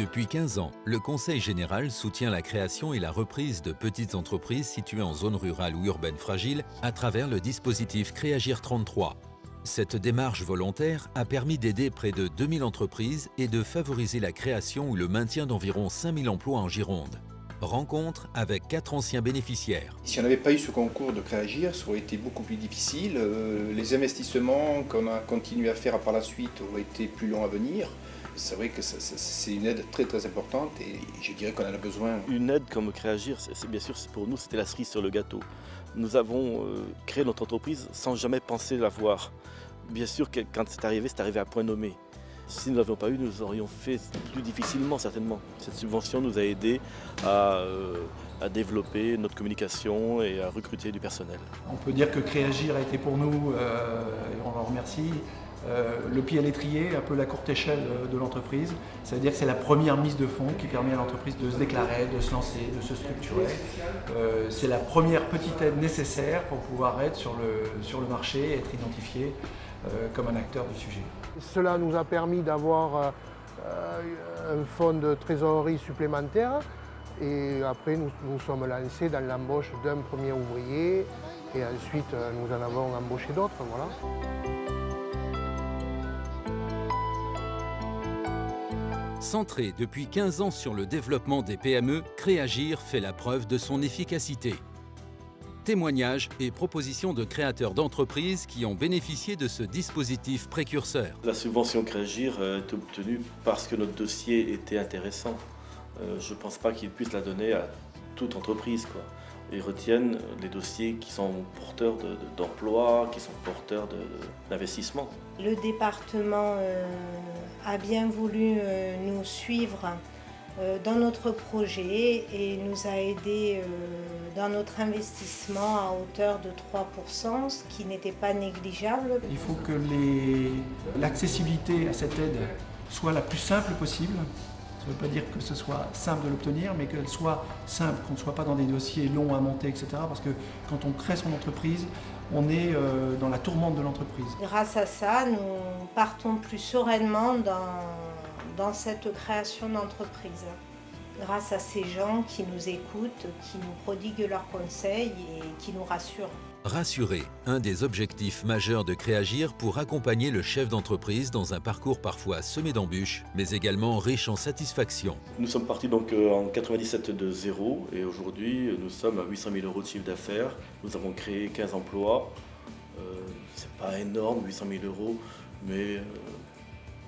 Depuis 15 ans, le Conseil général soutient la création et la reprise de petites entreprises situées en zone rurale ou urbaine fragile à travers le dispositif Créagir 33. Cette démarche volontaire a permis d'aider près de 2000 entreprises et de favoriser la création ou le maintien d'environ 5000 emplois en Gironde. Rencontre avec 4 anciens bénéficiaires. Si on n'avait pas eu ce concours de Créagir, ça aurait été beaucoup plus difficile. Les investissements qu'on a continué à faire par la suite auraient été plus longs à venir. C'est vrai que c'est une aide très très importante et je dirais qu'on en a besoin. Une aide comme Créagir, bien sûr pour nous c'était la cerise sur le gâteau. Nous avons créé notre entreprise sans jamais penser l'avoir. Bien sûr que quand c'est arrivé à point nommé. Si nous ne l'avions pas eu, nous aurions fait plus difficilement certainement. Cette subvention nous a aidés à développer notre communication et à recruter du personnel. On peut dire que Créagir a été pour nous, et on en remercie, le pied à l'étrier, un peu la courte échelle de l'entreprise. C'est-à-dire que c'est la première mise de fonds qui permet à l'entreprise de se déclarer, de se lancer, de se structurer. C'est la première petite aide nécessaire pour pouvoir être sur le marché et être identifié comme un acteur du sujet. Cela nous a permis d'avoir un fonds de trésorerie supplémentaire et après nous sommes lancés dans l'embauche d'un premier ouvrier et ensuite nous en avons embauché d'autres. Voilà. Centré depuis 15 ans sur le développement des PME, Créagir fait la preuve de son efficacité. Témoignages et propositions de créateurs d'entreprises qui ont bénéficié de ce dispositif précurseur. La subvention Créagir est obtenue parce que notre dossier était intéressant. Je ne pense pas qu'ils puissent la donner à toute entreprise, quoi. Ils retiennent les dossiers qui sont porteurs d'emploi, qui sont porteurs d'investissement. Le département a bien voulu nous suivre dans notre projet et nous a aidés dans notre investissement à hauteur de 3%, ce qui n'était pas négligeable. Il faut que l'accessibilité à cette aide soit la plus simple possible. Ça ne veut pas dire que ce soit simple de l'obtenir, mais qu'elle soit simple, qu'on ne soit pas dans des dossiers longs à monter, etc. Parce que quand on crée son entreprise, on est dans la tourmente de l'entreprise. Grâce à ça, nous partons plus sereinement dans cette création d'entreprise. Grâce à ces gens qui nous écoutent, qui nous prodiguent leurs conseils et qui nous rassurent. Rassurer, un des objectifs majeurs de Créagir pour accompagner le chef d'entreprise dans un parcours parfois semé d'embûches, mais également riche en satisfaction. Nous sommes partis donc en 97 de zéro et aujourd'hui nous sommes à 800 000 € de chiffre d'affaires. Nous avons créé 15 emplois. C'est pas énorme, 800 000 €, mais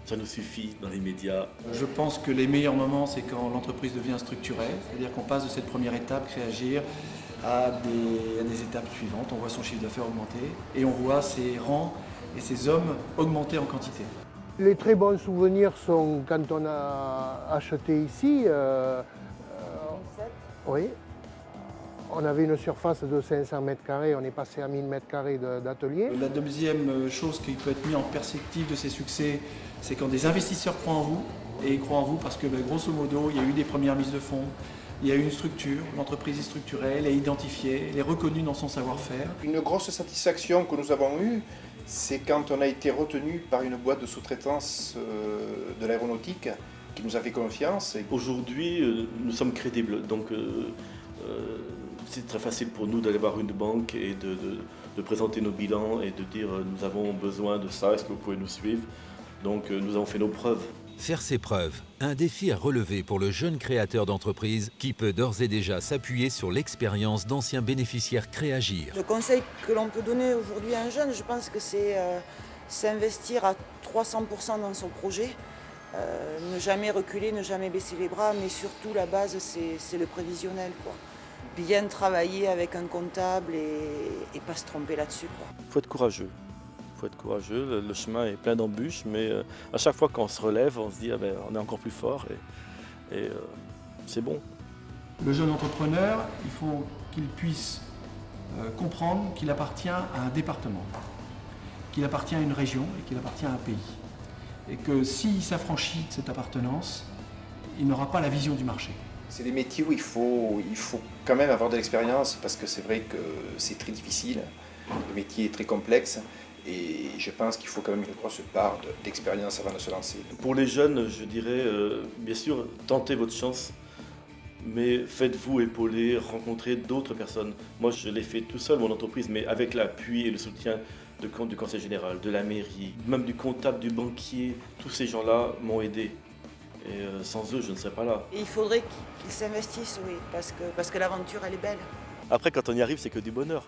ça nous suffit dans les médias. Je pense que les meilleurs moments, c'est quand l'entreprise devient structurée, c'est-à-dire qu'on passe de cette première étape, Créagir, à des étapes suivantes. On voit son chiffre d'affaires augmenter et on voit ses rangs et ses hommes augmenter en quantité. Les très bons souvenirs sont quand on a acheté ici. Oui. On avait une surface de 500 mètres carrés, on est passé à 1000 mètres carrés d'atelier. La deuxième chose qui peut être mise en perspective de ces succès, c'est quand des investisseurs croient en vous, et ils croient en vous parce que grosso modo, il y a eu des premières mises de fonds, il y a eu une structure, l'entreprise est structurée, elle est identifiée, elle est reconnue dans son savoir-faire. Une grosse satisfaction que nous avons eue, c'est quand on a été retenu par une boîte de sous-traitance de l'aéronautique qui nous a fait confiance. Aujourd'hui, nous sommes crédibles, donc c'est très facile pour nous d'aller voir une banque et de présenter nos bilans et de dire nous avons besoin de ça, est-ce que vous pouvez nous suivre? Donc nous avons fait nos preuves. Faire ses preuves, un défi à relever pour le jeune créateur d'entreprise qui peut d'ores et déjà s'appuyer sur l'expérience d'anciens bénéficiaires Créagir. Le conseil que l'on peut donner aujourd'hui à un jeune, je pense que c'est s'investir à 300% dans son projet, ne jamais reculer, ne jamais baisser les bras, mais surtout la base c'est le prévisionnel, quoi. Bien travailler avec un comptable et pas se tromper là-dessus, quoi. Faut être courageux. Faut être courageux, le chemin est plein d'embûches, mais à chaque fois qu'on se relève, on se dit on est encore plus fort et c'est bon. Le jeune entrepreneur, il faut qu'il puisse comprendre qu'il appartient à un département, qu'il appartient à une région et qu'il appartient à un pays. Et que s'il s'affranchit de cette appartenance, il n'aura pas la vision du marché. C'est des métiers où il faut quand même avoir de l'expérience parce que c'est vrai que c'est très difficile, le métier est très complexe Et je pense qu'il faut quand même une grosse part d'expérience avant de se lancer. Pour les jeunes, je dirais, bien sûr, tentez votre chance, mais faites-vous épauler, rencontrez d'autres personnes. Moi, je l'ai fait tout seul, mon entreprise, mais avec l'appui et le soutien du conseil général, de la mairie, même du comptable, du banquier. Tous ces gens-là m'ont aidé. Et sans eux, je ne serais pas là. Et il faudrait qu'ils s'investissent, oui, parce que l'aventure, elle est belle. Après, quand on y arrive, c'est que du bonheur.